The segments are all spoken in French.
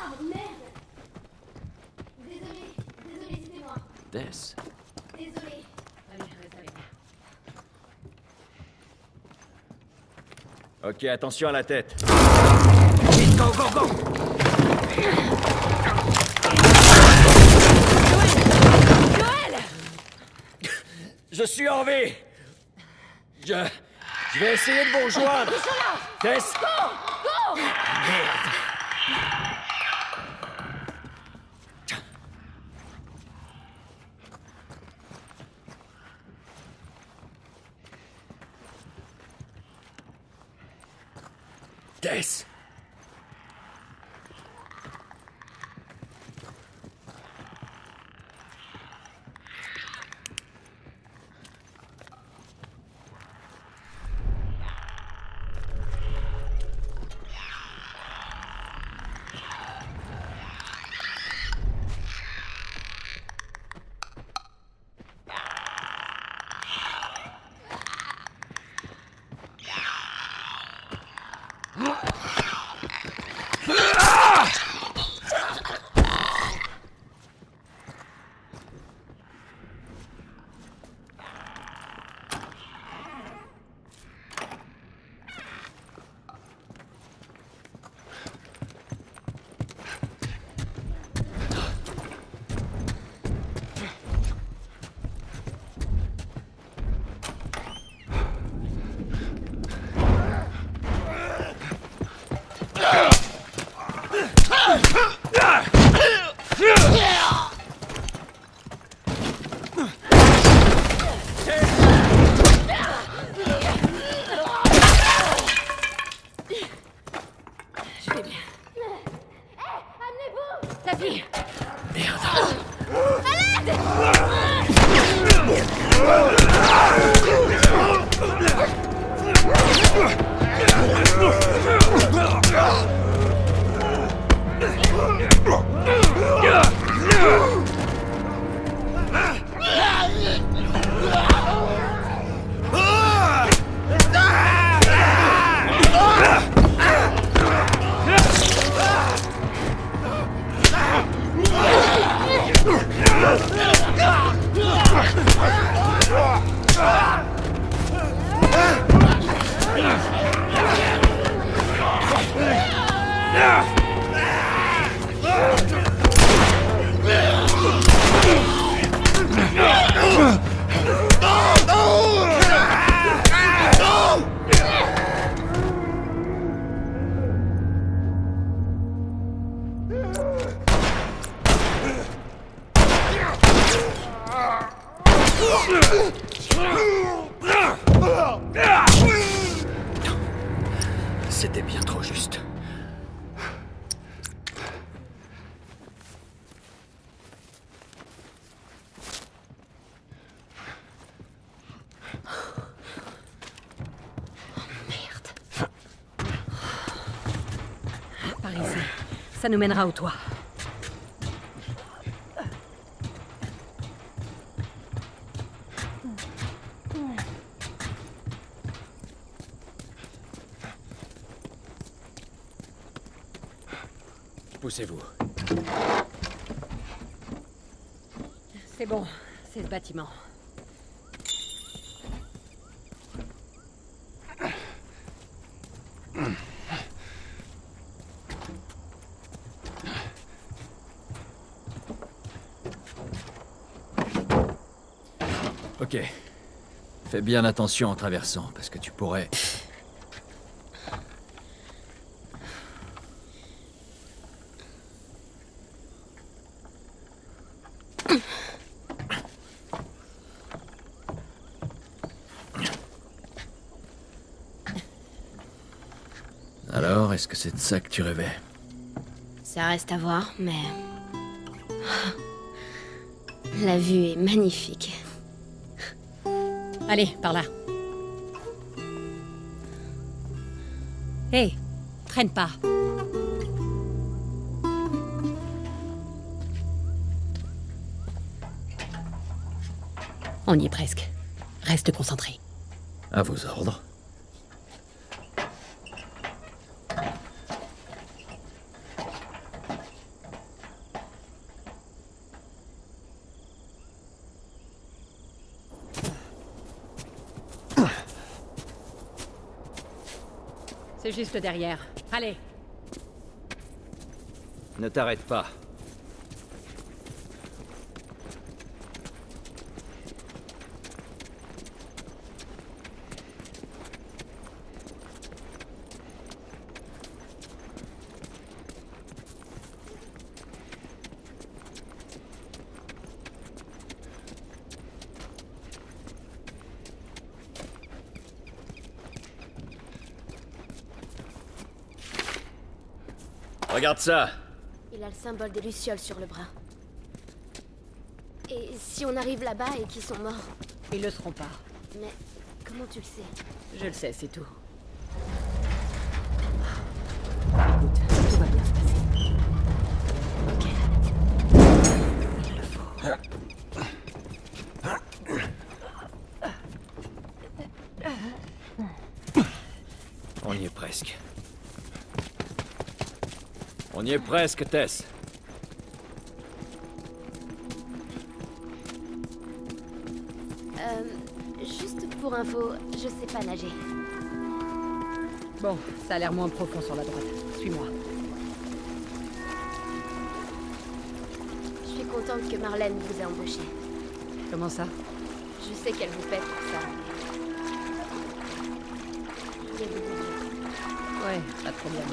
Ah merde! Désolé, c'est moi. Tess. Désolé. Allez, reste avec moi. Ok, attention à la tête. Vite, go, go, go! Joël! Je suis en vie! Je vais essayer de vous rejoindre! Tess! Go! Merde! Tess! Je vais bien. Amenez-vous! Ta fille! C'était bien trop juste. Merde. Par ici. Ça nous mènera au toit. Poussez-vous. C'est bon, c'est ce bâtiment. Ok. Fais bien attention en traversant, parce que tu pourrais... Alors, est-ce que c'est de ça que tu rêvais? Ça reste à voir, mais... La vue est magnifique. Allez, par là. Hé, traîne pas. On y est presque. Reste concentré. À vos ordres. C'est juste derrière. Allez. Ne t'arrête pas. Regarde ça. Il a le symbole des Lucioles sur le bras. Et si on arrive là-bas et qu'ils sont morts? Ils le seront pas. Mais comment tu le sais? Je le sais, c'est tout. Écoute, tout va bien se passer. Ok. Il le faut. On y est presque. On y est presque, Tess. Juste pour info, je sais pas nager. Bon, ça a l'air moins profond sur la droite. Suis-moi. Je suis contente que Marlène vous ait embauché. Comment ça? Je sais qu'elle vous paie pour ça. Il y a beaucoup de... Ouais, pas de problème.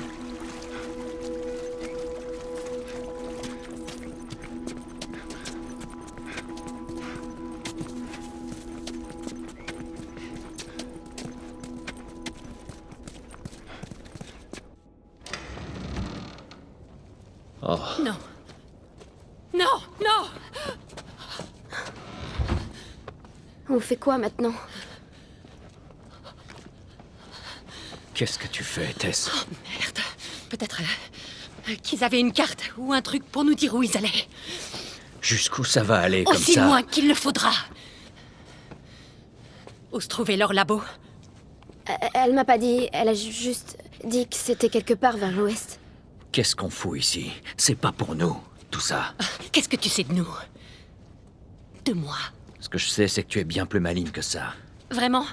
Oh. Non. Non, non! On fait quoi maintenant? Qu'est-ce que tu fais, Tess? Oh merde. Peut-être qu'ils avaient une carte ou un truc pour nous dire où ils allaient. Jusqu'où ça va aller comme Aussi ça? loin qu'il le faudra. Où se trouvait leur labo? Elle m'a pas dit, elle a juste dit que c'était quelque part vers l'ouest. Qu'est-ce qu'on fout ici? C'est pas pour nous, tout ça. Qu'est-ce que tu sais de nous? De moi? Ce que je sais, c'est que tu es bien plus maligne que ça. Vraiment?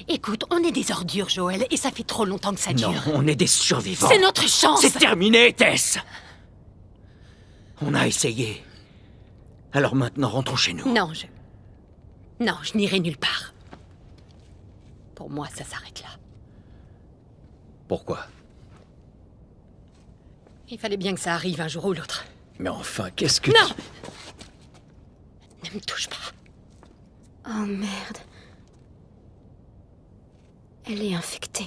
Écoute, on est des ordures, Joël, et ça fait trop longtemps que ça dure. Non, on est des survivants. C'est notre chance! C'est terminé, Tess! On a essayé. Alors maintenant, rentrons chez nous. Non, je n'irai nulle part. Pour moi, ça s'arrête là. Pourquoi? Il fallait bien que ça arrive un jour ou l'autre. Mais enfin, qu'est-ce que... Non! Ne me touche pas. Oh merde. Elle est infectée.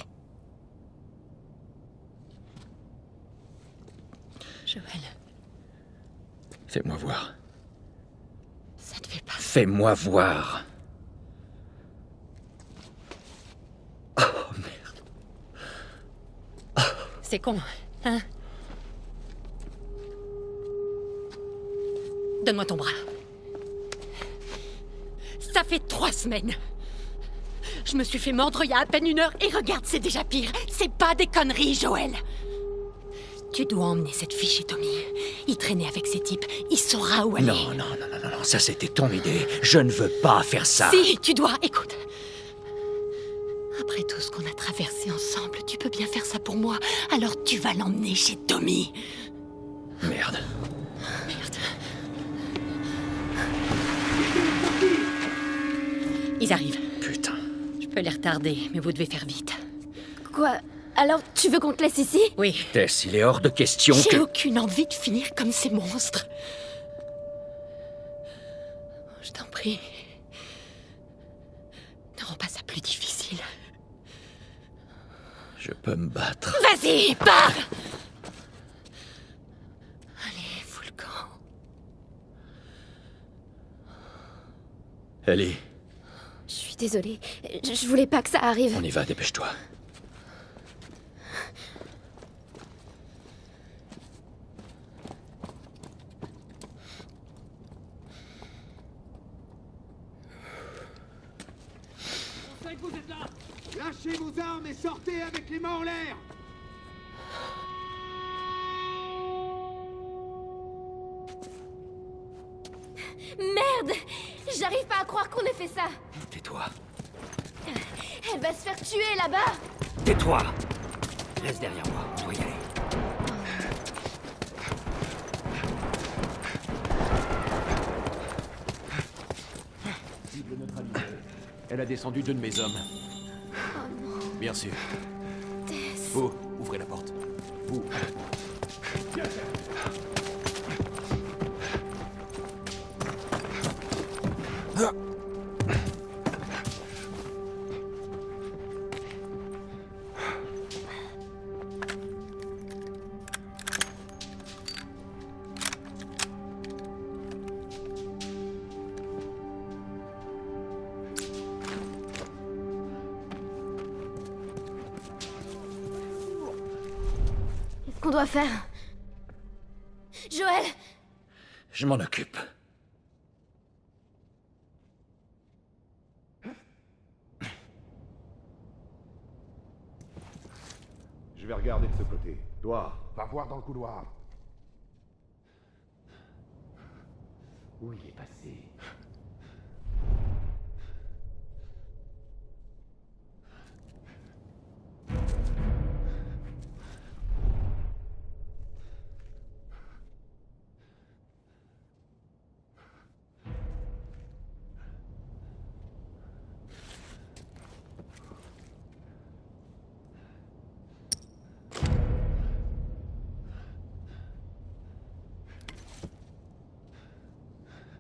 Joël, Fais-moi voir. ça te fait pas... Fais-moi voir. Oh, merde. C'est con, hein? Donne-moi ton bras. Ça fait 3 semaines. Je me suis fait mordre il y a à peine 1 heure et regarde, c'est déjà pire. C'est pas des conneries, Joël. Tu dois emmener cette fille chez Tommy. Il traînait avec ces types. Il saura où aller. Non, ça c'était ton idée. Je ne veux pas faire ça. Si, tu dois, écoute. Après tout ce qu'on a traversé ensemble, tu peux bien faire ça pour moi. Alors tu vas l'emmener chez Tommy. Merde. Merde. Ils arrivent. Putain. Je peux les retarder, mais vous devez faire vite. Quoi? Alors tu veux qu'on te laisse ici? Oui. Tess, il est hors de question J'ai que... aucune envie de finir comme ces monstres. Je t'en prie. Ne rends pas ça plus difficile. Je peux me battre. Vas-y, pars! Allez, fous le camp. Ellie, Je suis désolée. Je voulais pas que ça arrive. on y va, dépêche-toi. Vous êtes là! Lâchez vos armes et sortez avec les mains en l'air! Merde! J'arrive pas à croire qu'on ait fait ça. Tais-toi. Elle va se faire tuer là-bas. Tais-toi. Reste derrière moi, on doit y aller. Cible neutralisée. Elle a descendu 2 de mes hommes. Bien sûr. Vous, ouvrez la porte. Vous. Qu'est-ce qu'on doit faire? Joël! Je m'en occupe. Je vais regarder de ce côté. Toi, va voir dans le couloir. Où il est passé?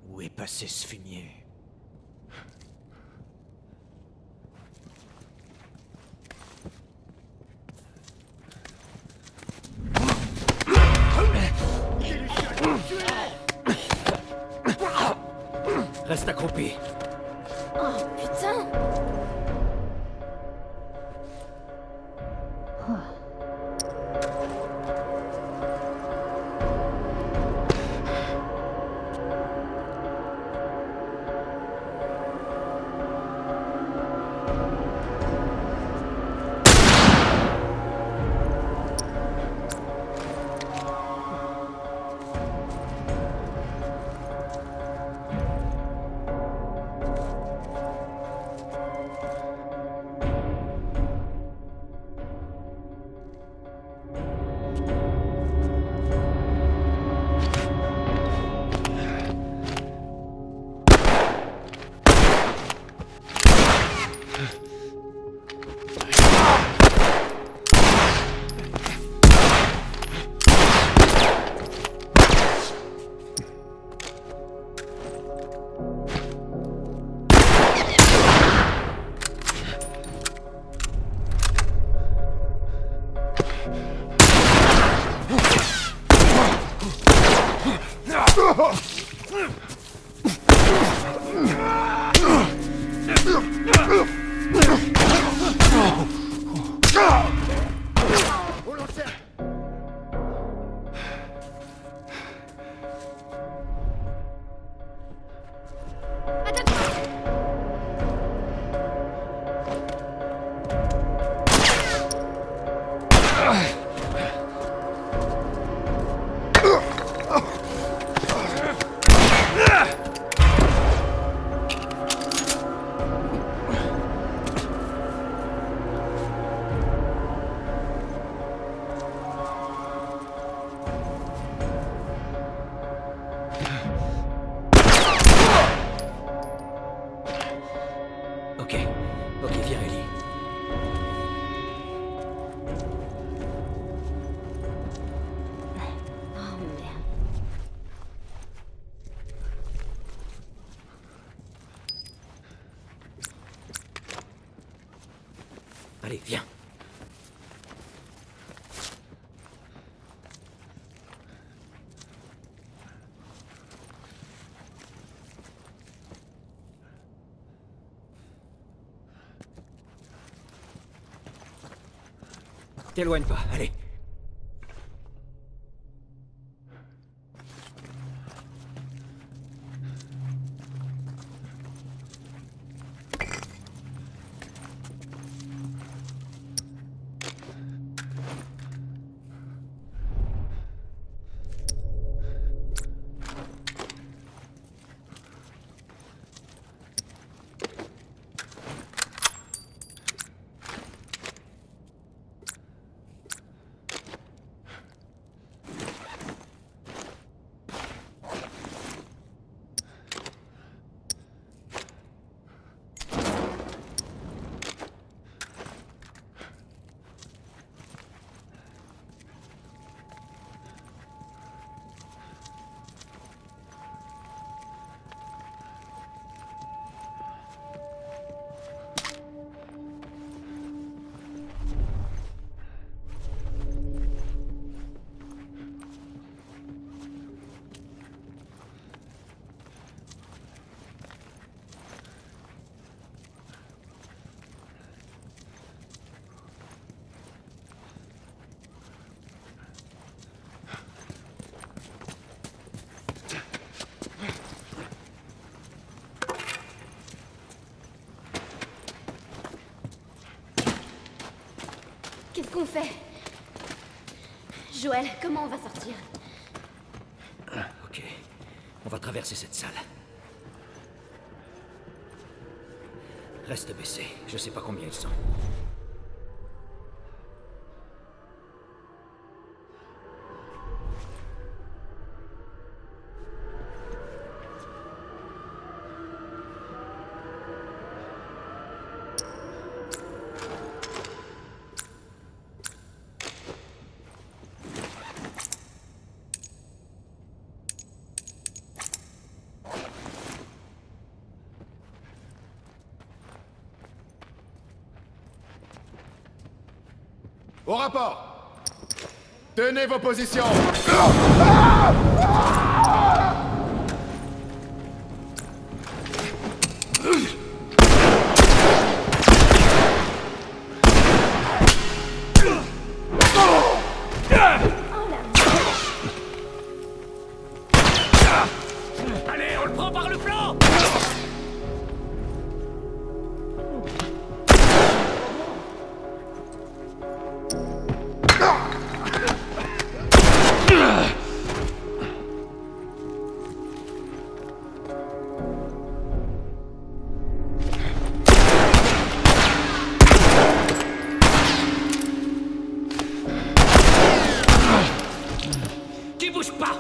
Où est passé ce fumier? Reste accroupi. Oh, putain! Ok, viens, Ellie. Oh merde. Allez, viens. T'éloigne pas, allez. qu'on fait? Joël, comment on va sortir? Ok. On va traverser cette salle. Reste baissé. Je sais pas combien ils sont. Au rapport! Tenez vos positions! Allez, on le prend par le flanc! Tu bouges pas!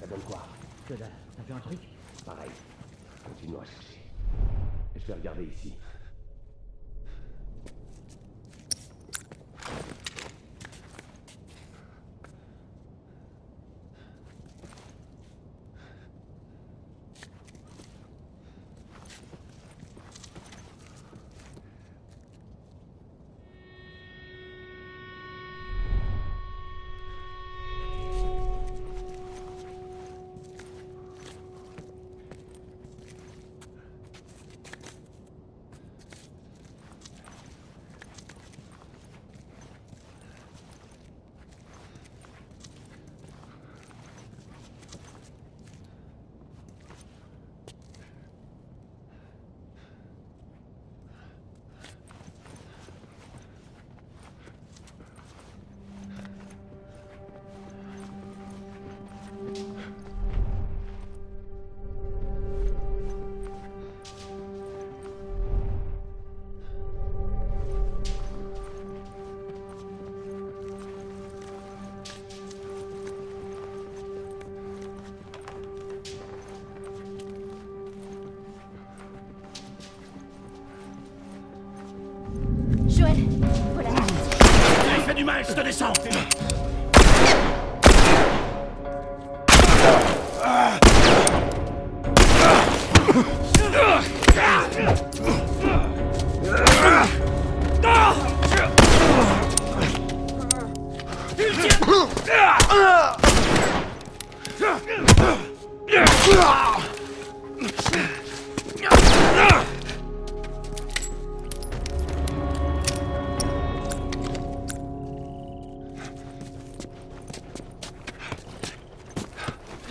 Ça donne quoi? Que dalle, t'as vu un truc? Pareil. Continuons à chercher. Je vais regarder ici. Joël, voilà. Il fait du mal, je te descends!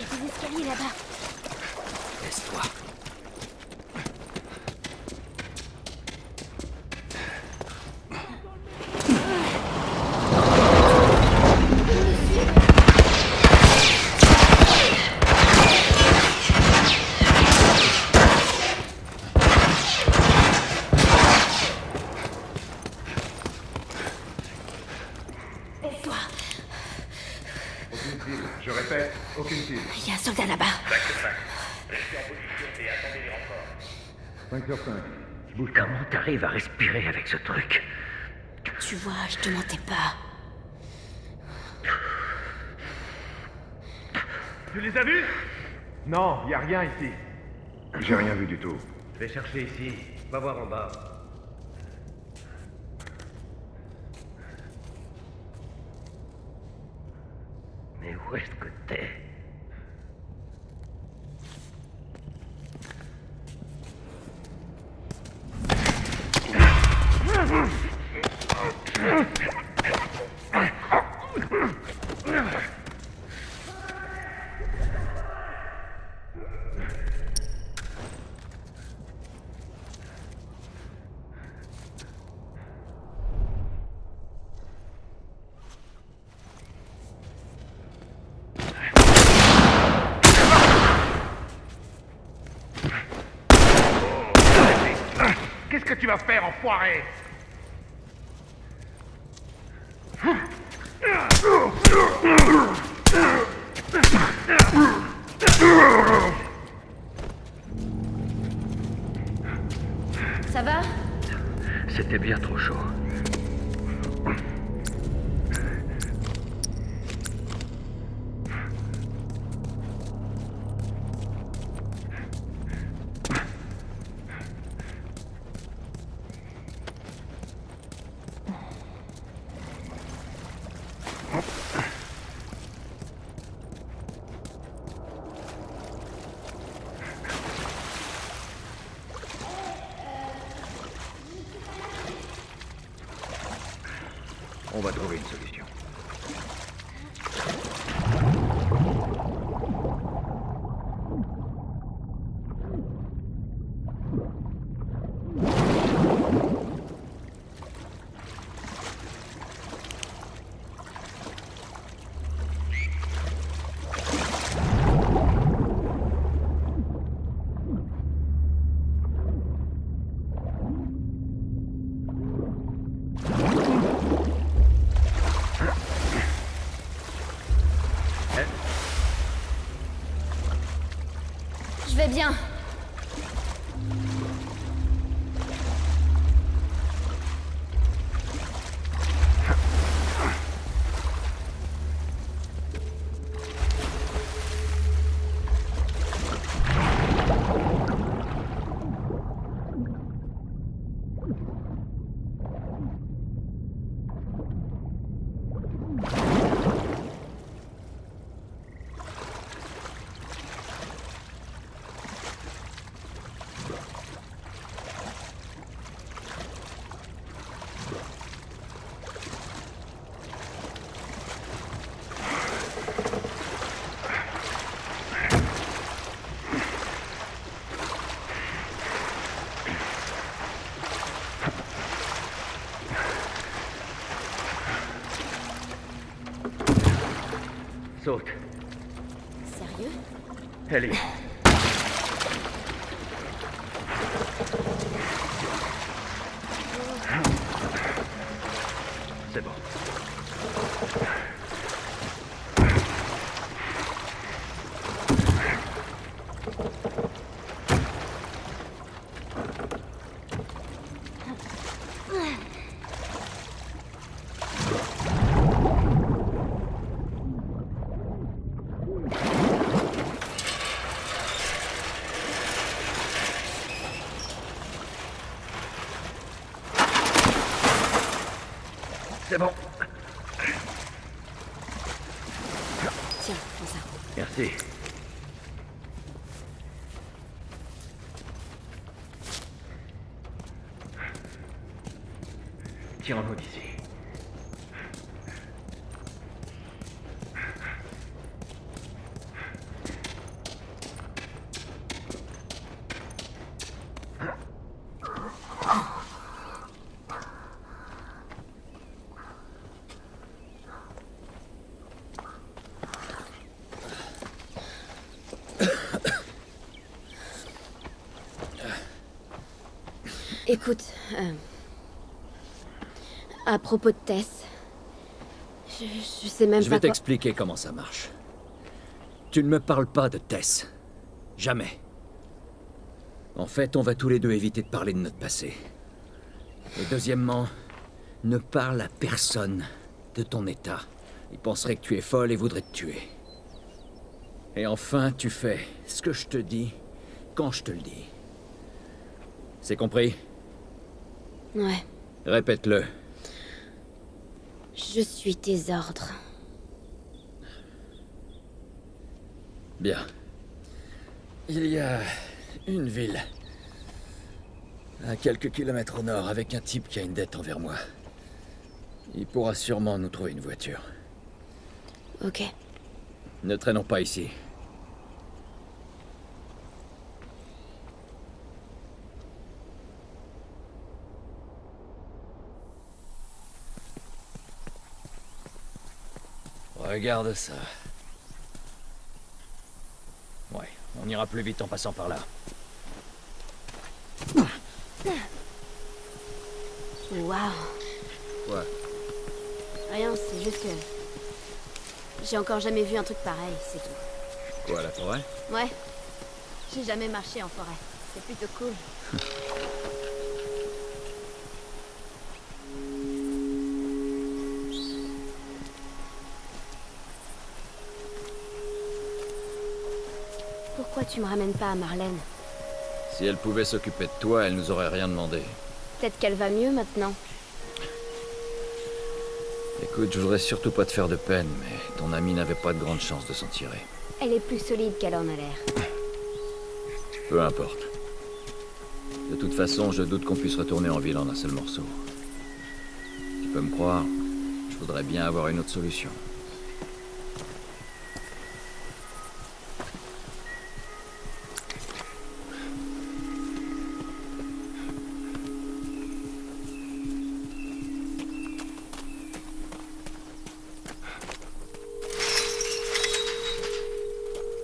Il y a des escaliers là-bas. Laisse-toi. Aide-toi. Aucune cible. Je répète, aucune cible. Il y a un soldat là-bas. Tac, tac. 5 sur 5. Je bouge pas. Comment t'arrives à respirer avec ce truc? Tu vois, je te mentais pas. Tu les as vus? Non, y a rien ici. J'ai rien vu du tout. Je vais chercher ici. Va voir en bas. Mais où est-ce que t'es? Qu'est-ce que tu vas faire, enfoiré? Ça va? C'était bien trop chaud. On va trouver une solution. Je vais bien. Saute. Sérieux? Ellie. C'est bon. C'est bon. Tiens, prends ça. Merci. Tirons-nous d'ici. Écoute, à propos de Tess, je sais même Je pas vais quoi... t'expliquer comment ça marche. Tu ne me parles pas de Tess. Jamais. En fait, on va tous les deux éviter de parler de notre passé. Et deuxièmement, ne parle à personne de ton état. Ils penseraient que tu es folle et voudraient te tuer. Et enfin, tu fais ce que je te dis, quand je te le dis. C'est compris? Ouais. Répète-le. Je suis tes ordres. Bien. Il y a une ville, à quelques kilomètres au nord, avec un type qui a une dette envers moi. Il pourra sûrement nous trouver une voiture. Ok. Ne traînons pas ici. Regarde ça. Ouais, on ira plus vite en passant par là. Waouh. Quoi? Rien, c'est juste que... J'ai encore jamais vu un truc pareil, c'est tout. Quoi, la forêt? Ouais. J'ai jamais marché en forêt. C'est plutôt cool. Pourquoi tu me ramènes pas à Marlène? Si elle pouvait s'occuper de toi, elle nous aurait rien demandé. Peut-être qu'elle va mieux maintenant. Écoute, je voudrais surtout pas te faire de peine, mais ton amie n'avait pas de grande chance de s'en tirer. Elle est plus solide qu'elle en a l'air. Peu importe. De toute façon, je doute qu'on puisse retourner en ville en un seul morceau. Tu peux me croire, je voudrais bien avoir une autre solution.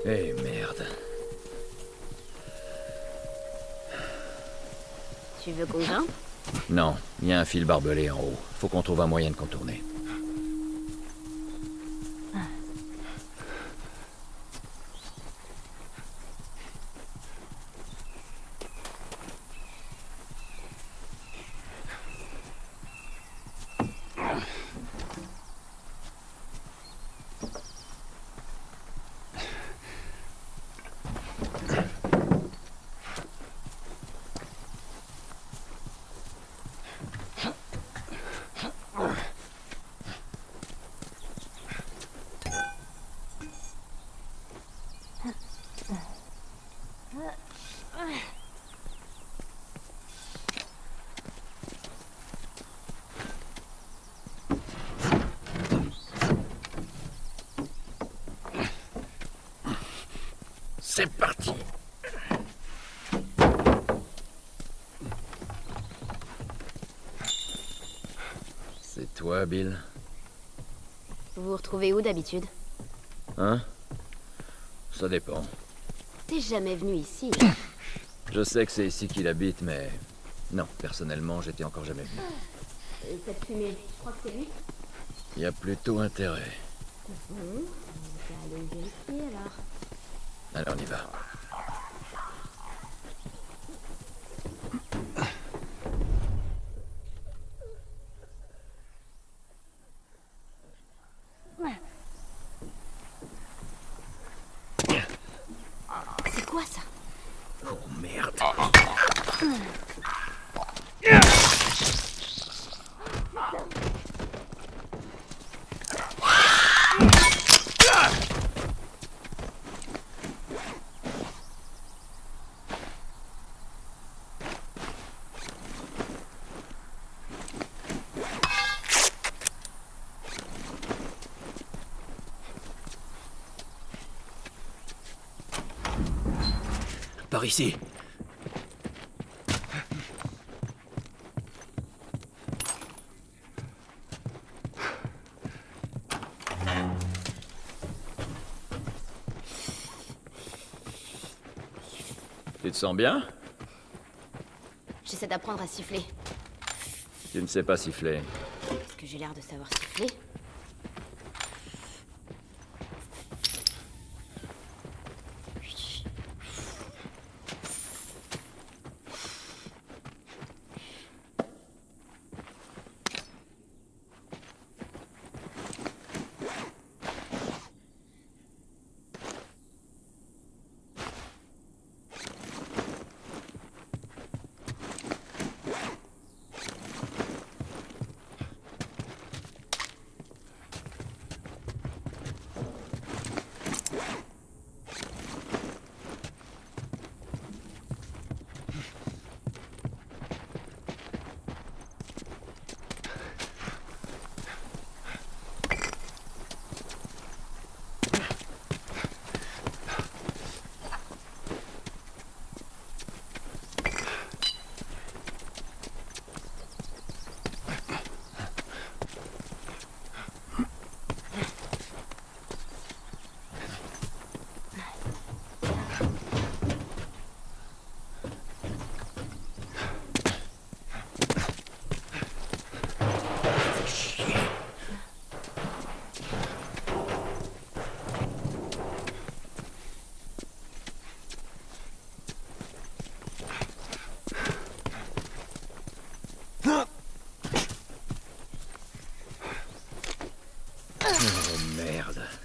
Eh merde. Tu veux qu'on grimpe? Non, il y a un fil barbelé en haut. Faut qu'on trouve un moyen de contourner. C'est parti. C'est toi, Bill? Vous vous retrouvez où d'habitude? Hein? Ça dépend. T'es jamais venu ici. Je sais que c'est ici qu'il habite, mais... Non, personnellement, j'étais encore jamais venu. Et cette fumée, je crois que c'est lui. Il y a plutôt intérêt. Bon, on va aller vérifier alors. Alors on y va. C'est quoi ça? Oh merde. Par ici. Tu te sens bien? J'essaie d'apprendre à siffler. Tu ne sais pas siffler. Est-ce que j'ai l'air de savoir siffler?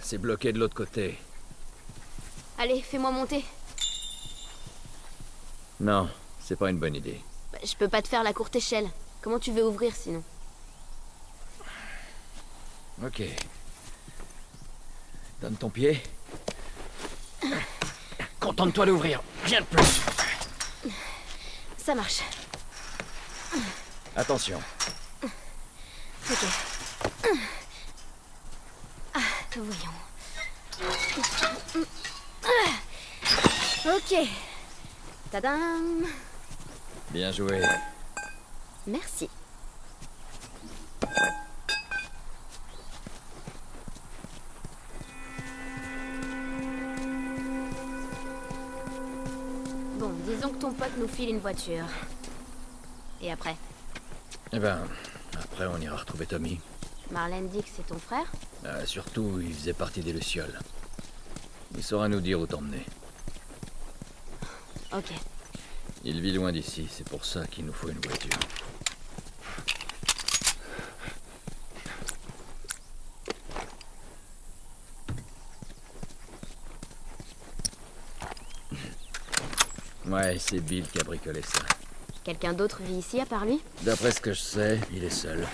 c'est bloqué de l'autre côté. Allez, fais-moi monter. Non, c'est pas une bonne idée. Bah, je peux pas te faire la courte échelle. Comment tu veux ouvrir sinon? Ok. Donne ton pied. Contente-toi d'ouvrir. Rien de plus. Ça marche. Attention. Ok. Voyons. Ok. Tadam. Bien joué. Merci. Bon, disons que ton pote nous file une voiture. Et après? Eh ben, après on ira retrouver Tommy. Marlène dit que c'est ton frère? Surtout, il faisait partie des Lucioles. Il saura nous dire où t'emmener. Ok. Il vit loin d'ici, c'est pour ça qu'il nous faut une voiture. Ouais, c'est Bill qui a bricolé ça. Quelqu'un d'autre vit ici à part lui? D'après ce que je sais, il est seul.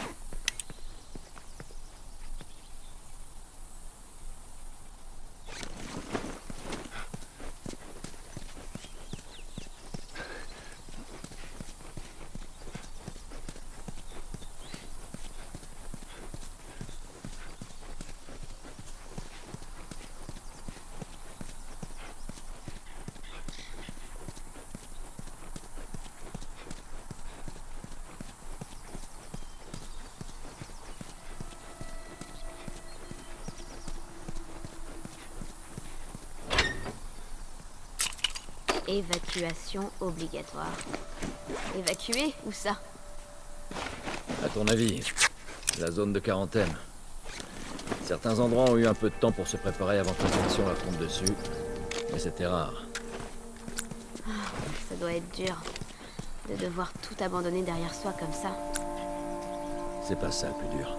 Évacuation obligatoire. Évacuer? Où ça? À ton avis, la zone de quarantaine. Certains endroits ont eu un peu de temps pour se préparer avant que l'infection leur tombe dessus. Mais c'était rare. Ça doit être dur. De devoir tout abandonner derrière soi comme ça. C'est pas ça le plus dur.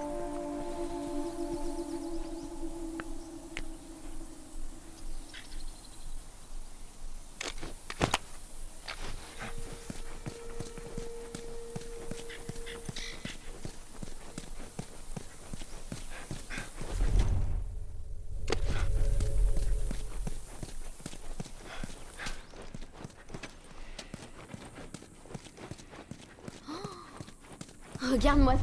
Regarde-moi ça.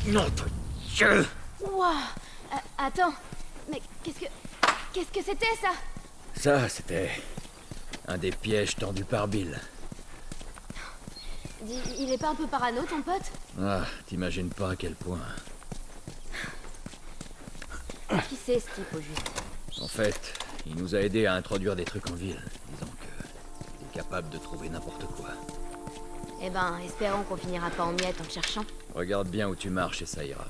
Non, Dieu! Ouah. Attends. Mais qu'est-ce que c'était ça? Ça, c'était un des pièges tendus par Bill. Il est pas un peu parano, ton pote? Ah, t'imagines pas à quel point. Qui c'est ce type au juste? En fait, il nous a aidés à introduire des trucs en ville. Disons qu'il est capable de trouver n'importe quoi. Eh ben, espérons qu'on finira pas en miettes en le cherchant. Regarde bien où tu marches et ça ira.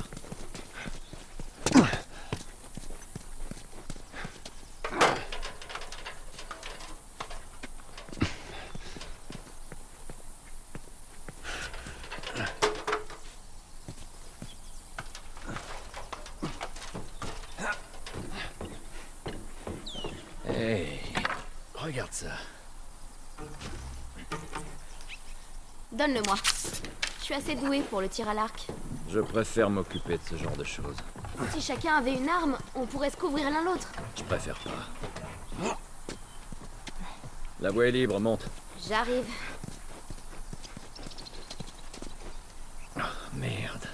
Hey, regarde ça. Donne-le-moi. Je suis assez douée pour le tir à l'arc. Je préfère m'occuper de ce genre de choses. Si chacun avait une arme, on pourrait se couvrir l'un l'autre. Je préfère pas. La voie est libre, monte. J'arrive. Oh, merde.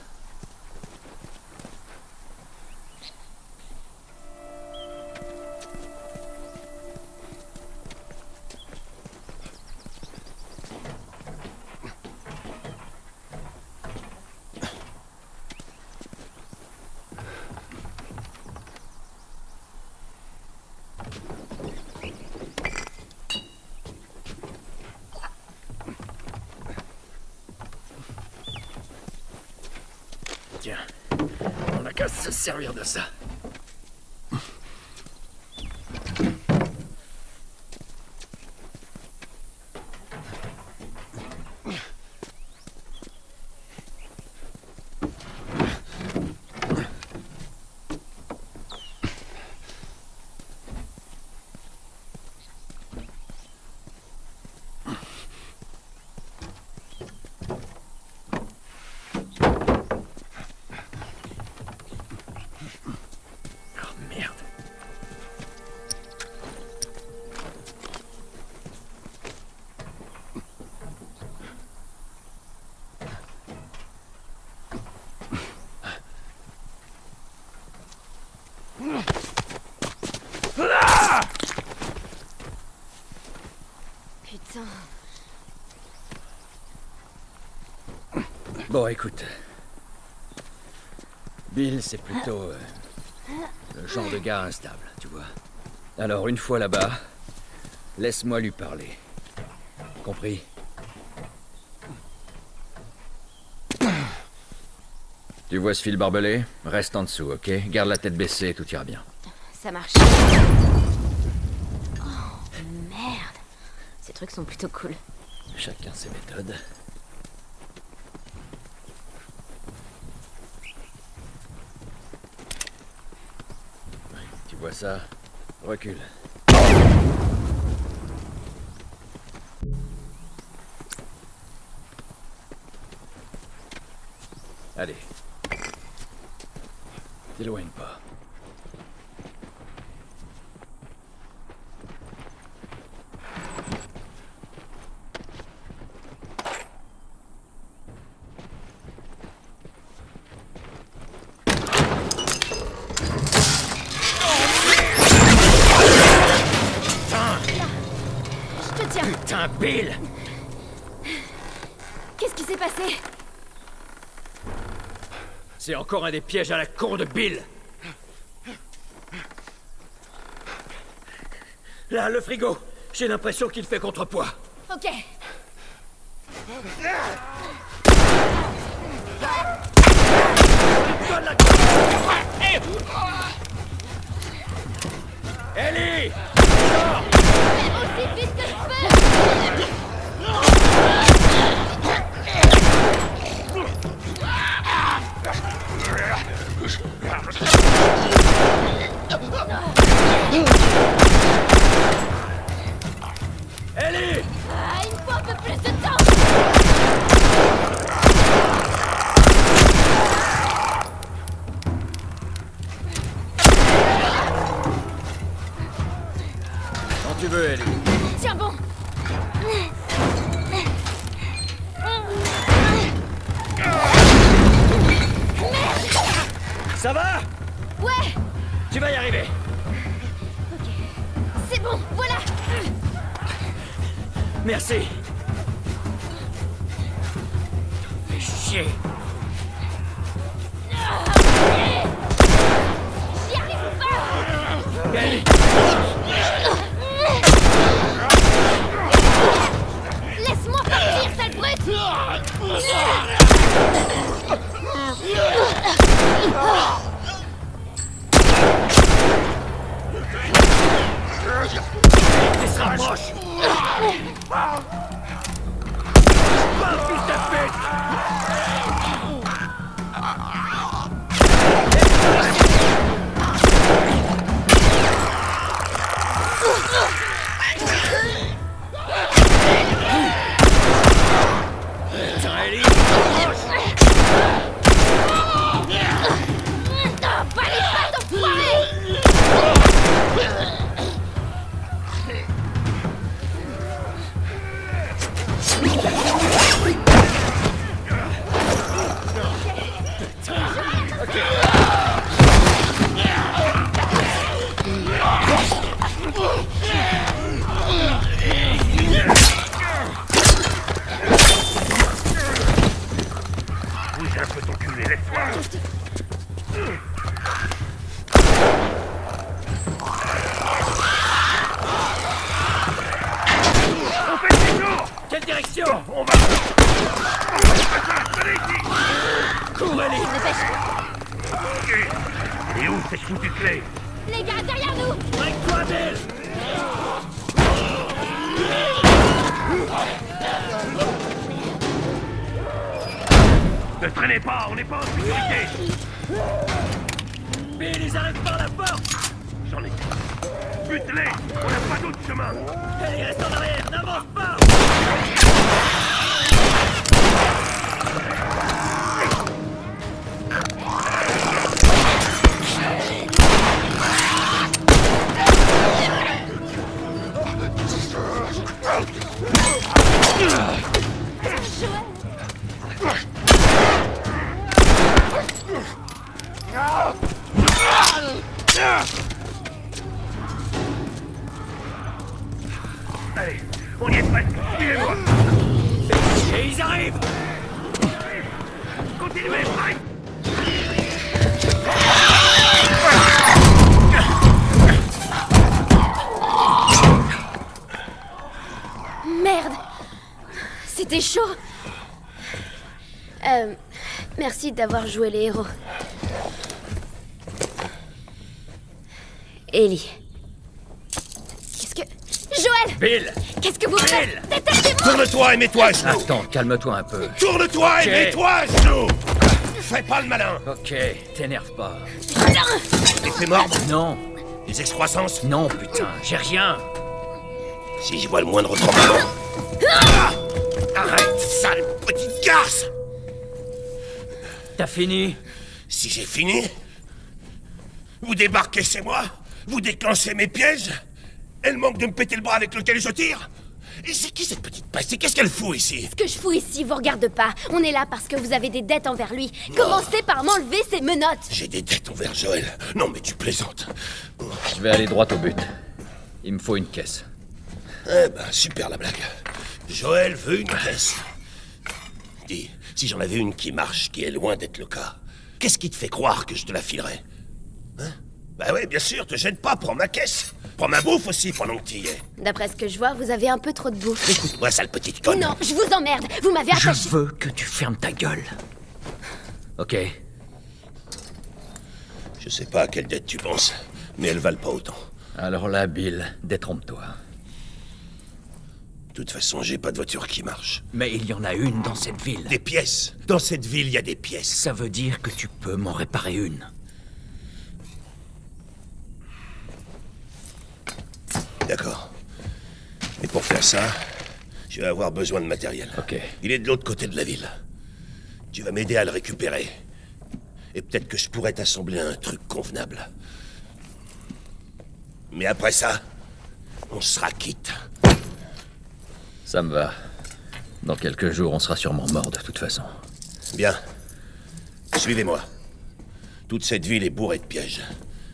Tiens, on n'a qu'à se servir de ça. Putain. Bon, écoute. Bill, c'est plutôt le genre de gars instable, tu vois. Alors, une fois là-bas, laisse-moi lui parler. Compris? Tu vois ce fil barbelé? Reste en dessous, ok? Garde la tête baissée, tout ira bien. Ça marche. Oh, merde. Ces trucs sont plutôt cool. Chacun ses méthodes. Tu vois ça? Recule. Allez. T'éloigne pas. Je te tiens. Putain, Bill! Qu'est-ce qui s'est passé? C'est encore un des pièges à la con de Bill! Là, le frigo! J'ai l'impression qu'il fait contrepoids. Ok. Ellie! Aussi vite que je peux. Ellie! Ah, il me faut un peu plus de temps. Quand tu veux, Ellie. Tiens bon. Ça va? Ouais. Tu vas y arriver. Ok. C'est bon, voilà. Merci. Fais chier. J'y arrive pas. Ellie! Laisse-moi partir, sale brute. Tu se rapproches! Pas fils de pute! Putain, Ellie! Pas les pattes, enfoiré. Bouge un peu ton cul et laisse-moi. On fait le détour. Quelle direction? On va... Allez ici. Cours, où elle est? Et où cette foutue clé? Les gars, derrière nous! Break-toi, Bill! Ne traînez pas, on n'est pas en sécurité. Bill, ils arrivent par la porte! J'en ai pas. Bute-les, on n'a pas d'autre chemin. Ellie, reste en arrière, n'avance pas! Allez, on y est presque. Suivez-moi. Et ils arrivent! Continuez, Mike. Merde! C'était chaud! Merci d'avoir joué les héros. Ellie. Qu'est-ce que... Joël! Bill! Qu'est-ce que vous faites? Détectez-moi! Tourne-toi et mets-toi à genoux. Attends, calme-toi un peu. Tourne-toi et Ok. mets-toi à genoux. Fais pas le malin. Ok, t'énerve pas. L'effet mordre. Non, Les excroissances. non, putain, j'ai rien. Si j'y vois le moindre tremblement. Ah, arrête, sale petite garce. T'as fini? Si j'ai fini, vous débarquez chez moi, vous déclenchez mes pièges, elle manque de me péter le bras avec lequel je tire. Et c'est qui cette petite pastille? Qu'est-ce qu'elle fout ici? Ce que je fous ici vous regarde pas. On est là parce que vous avez des dettes envers lui. Commencez par m'enlever ces menottes. J'ai des dettes envers Joël. Non mais tu plaisantes. Je vais aller droit au but. Il me faut une caisse. Eh ben, super la blague. Joël veut une caisse. Dis, si j'en avais une qui marche, qui est loin d'être le cas, qu'est-ce qui te fait croire que je te la filerais? Hein? Bah ouais, bien sûr, te gêne pas, prends ma caisse. Prends ma bouffe aussi pendant que t'y es. D'après ce que je vois, vous avez un peu trop de bouffe. Écoute-moi, sale petite conne. Non, je vous emmerde. Vous m'avez Je attaché. veux que tu fermes ta gueule. Ok, Je sais pas à quelle dette tu penses, mais elles valent pas autant. alors là, Bill, détrompe-toi. De toute façon, j'ai pas de voiture qui marche. Mais il y en a une dans cette ville. Des pièces. Dans cette ville, il y a des pièces. Ça veut dire que tu peux m'en réparer une. D'accord. Et pour faire ça, je vais avoir besoin de matériel. Ok. Il est de l'autre côté de la ville. Tu vas m'aider à le récupérer. Et peut-être que je pourrais t'assembler un truc convenable. Mais après ça, on sera quitte. Ça me va. Dans quelques jours, on sera sûrement mort de toute façon. Bien. Suivez-moi. Toute cette ville est bourrée de pièges.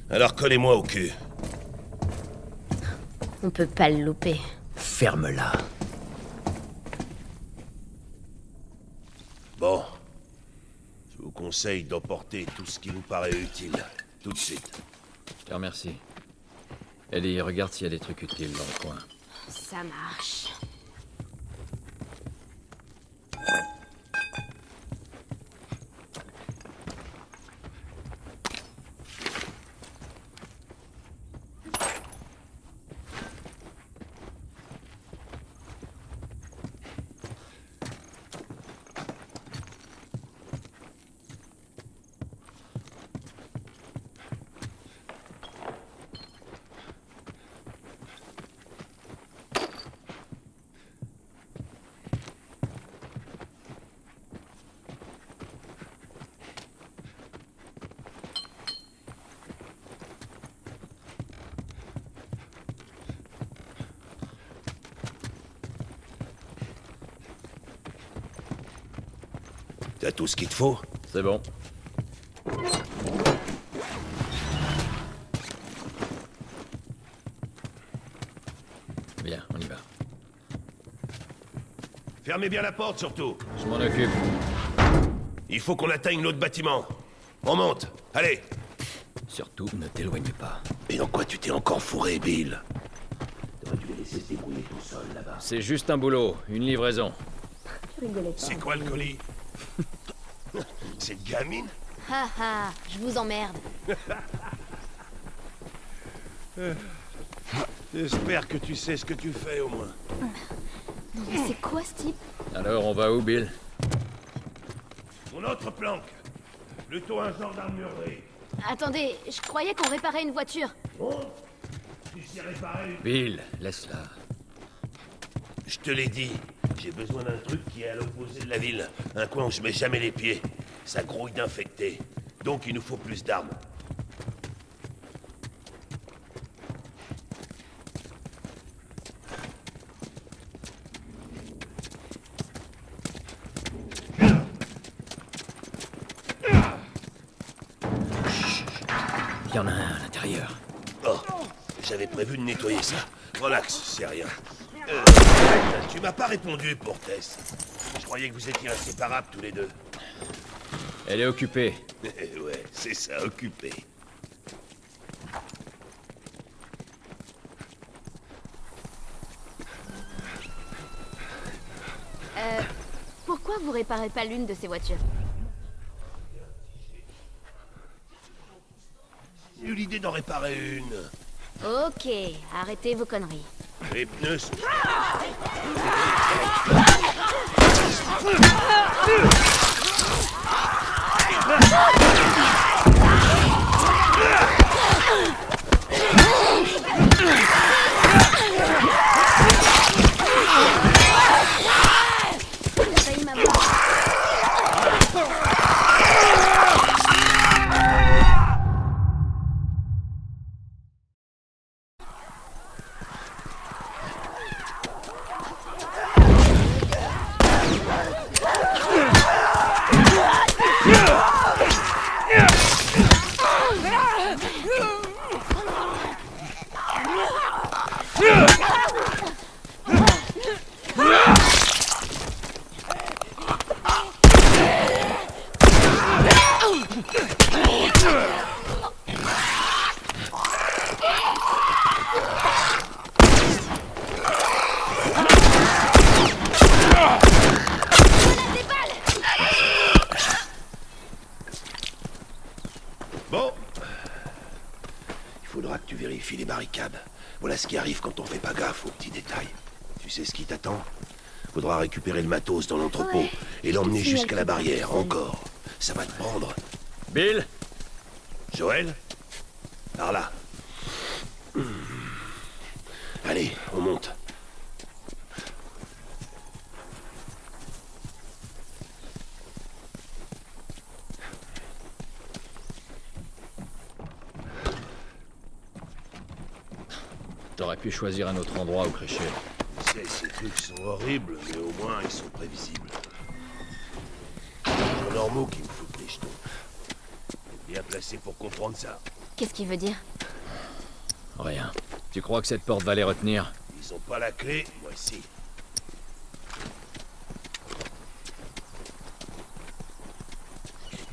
Alors collez-moi au cul. On peut pas le louper. Ferme-la. Bon. Je vous conseille d'emporter tout ce qui vous paraît utile. Tout de suite. Je te remercie. Ellie, regarde s'il y a des trucs utiles dans le coin. Ça marche. T'as tout ce qu'il te faut? C'est bon. Bien, on y va. Fermez bien la porte, surtout. Je m'en occupe. Il faut qu'on atteigne l'autre bâtiment. On monte. Allez. Surtout, ne t'éloigne pas. Et dans quoi tu t'es encore fourré, Bill? T'aurais dû les laisser se débrouiller tout seul, là-bas. C'est juste un boulot, une livraison. C'est quoi le colis? Cette gamine? Ha ha, je vous emmerde. J'espère que tu sais ce que tu fais, au moins. Non mais c'est quoi ce type? Alors, on va où, Bill? Mon autre planque. Plutôt un genre d'armurerie. Attendez, je croyais qu'on réparait une voiture. Bon, tu sais réparer. Bill, laisse-la. Je te l'ai dit, j'ai besoin d'un truc qui est à l'opposé de la ville. Un coin où je mets jamais les pieds. Ça grouille d'infectés. Donc il nous faut plus d'armes. Il y en a un à l'intérieur. Oh, j'avais prévu de nettoyer ça. Relax, c'est rien. Tu m'as pas répondu pour Tess. Je croyais que vous étiez inséparables tous les deux. Elle est occupée. Ouais, c'est ça, occupé. Pourquoi vous réparez pas l'une de ces voitures? J'ai eu l'idée d'en réparer une. Ok, arrêtez vos conneries. Les pneus sont... J'ai failli m'avoir. Bon. Il faudra que tu vérifies les barricades. Voilà ce qui arrive quand on fait pas gaffe aux petits détails. Tu sais ce qui t'attend? Faudra récupérer le matos dans l'entrepôt Ouais. et l'emmener Signal jusqu'à la que barrière, personne. encore. Ça va te prendre. Bill? Joël? Par là. Allez, on monte. T'aurais pu choisir un autre endroit où crécher. Ces trucs sont horribles, mais au moins ils sont prévisibles. C'est normaux qui me foutent les jetons. T'es bien placé pour comprendre ça. Qu'est-ce qu'il veut dire? Rien. Tu crois que cette porte va les retenir? Ils ont pas la clé, moi si.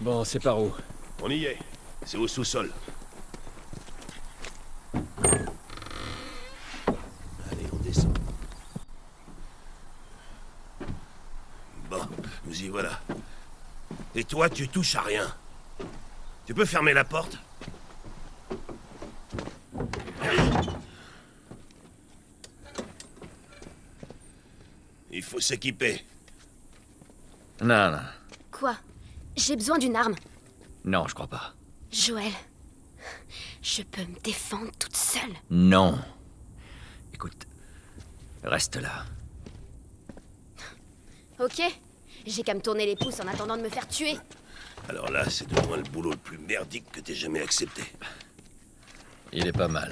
Bon, c'est par où? On y est. C'est au sous-sol. Allez, on descend. Bon, nous y voilà. Et toi, tu touches à rien. Tu peux fermer la porte? Il faut s'équiper. Non, non. Quoi? J'ai besoin d'une arme. Non, je crois pas. Joël, je peux me défendre toute seule. Non. Écoute, reste là. Ok? J'ai qu'à me tourner les pouces en attendant de me faire tuer. Alors là, c'est de loin le boulot le plus merdique que t'aies jamais accepté. Il est pas mal.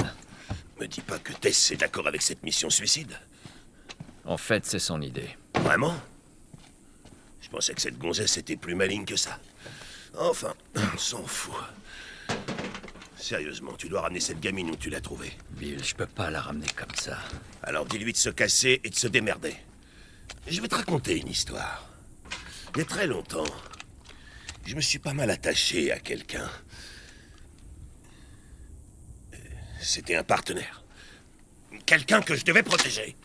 Me dis pas que Tess est d'accord avec cette mission suicide. En fait, c'est son idée. Vraiment? Je pensais que cette gonzesse était plus maligne que ça. Enfin, on s'en fout. Sérieusement, tu dois ramener cette gamine où tu l'as trouvée. Bill, je peux pas la ramener comme ça. Alors dis-lui de se casser et de se démerder. Je vais te raconter une histoire. Il y a très longtemps, je me suis pas mal attaché à quelqu'un. C'était un partenaire. Quelqu'un que je devais protéger.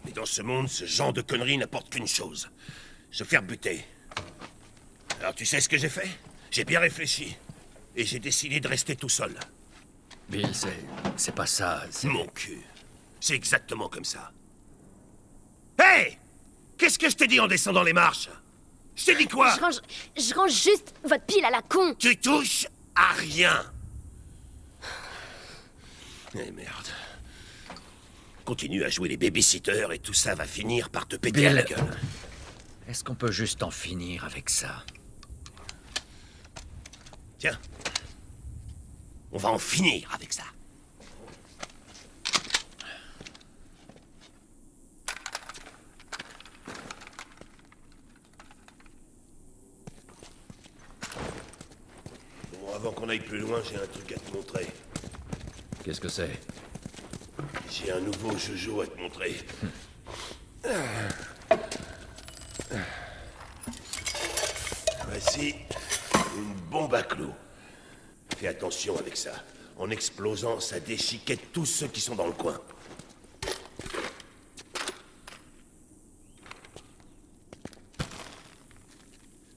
Mais dans ce monde, ce genre de conneries n'apporte qu'une chose. se faire buter. Alors tu sais ce que j'ai fait? J'ai bien réfléchi. Et j'ai décidé de rester tout seul. Bill, c'est pas ça. Mon cul. C'est exactement comme ça. Hey! Qu'est-ce que je t'ai dit en descendant les marches? Je t'ai dit quoi? Je range juste votre pile à la con. Tu touches à rien. Eh merde. Continue à jouer les babysitters et tout ça va finir par te péter à la Bill, gueule. est-ce qu'on peut juste en finir avec ça? Tiens. On va en finir avec ça. Bon, avant qu'on aille plus loin, j'ai un truc à te montrer. Qu'est-ce que c'est? J'ai un nouveau jojo à te montrer. Voici une bombe à clous. Fais attention avec ça. En explosant, ça déchiquette tous ceux qui sont dans le coin.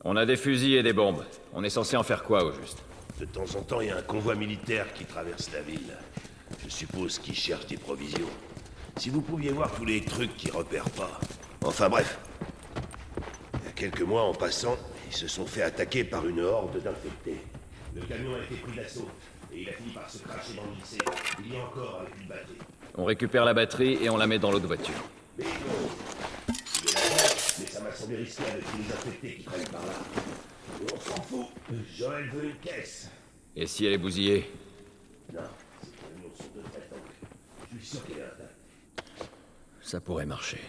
On a des fusils et des bombes. On est censé en faire quoi, au juste? De temps en temps, il y a un convoi militaire qui traverse la ville. Je suppose qu'ils cherchent des provisions. Si vous pouviez voir tous les trucs qu'ils repèrent pas. Enfin bref. Il y a quelques mois, en passant, ils se sont fait attaquer par une horde d'infectés. Le camion a été pris d'assaut, et il a fini par se cracher dans le lycée. Il y a encore avec une batterie. On récupère la batterie et on la met dans l'autre voiture. Mais non. Il est là, mais ça m'a semblé risqué avec tous les infectés qui traînent par là. Et on s'en fout. Joël veut une caisse. Et si elle est bousillée? Non, ces camions sont de vrai tank. Je suis sûr qu'elle est intacte. Ça pourrait marcher.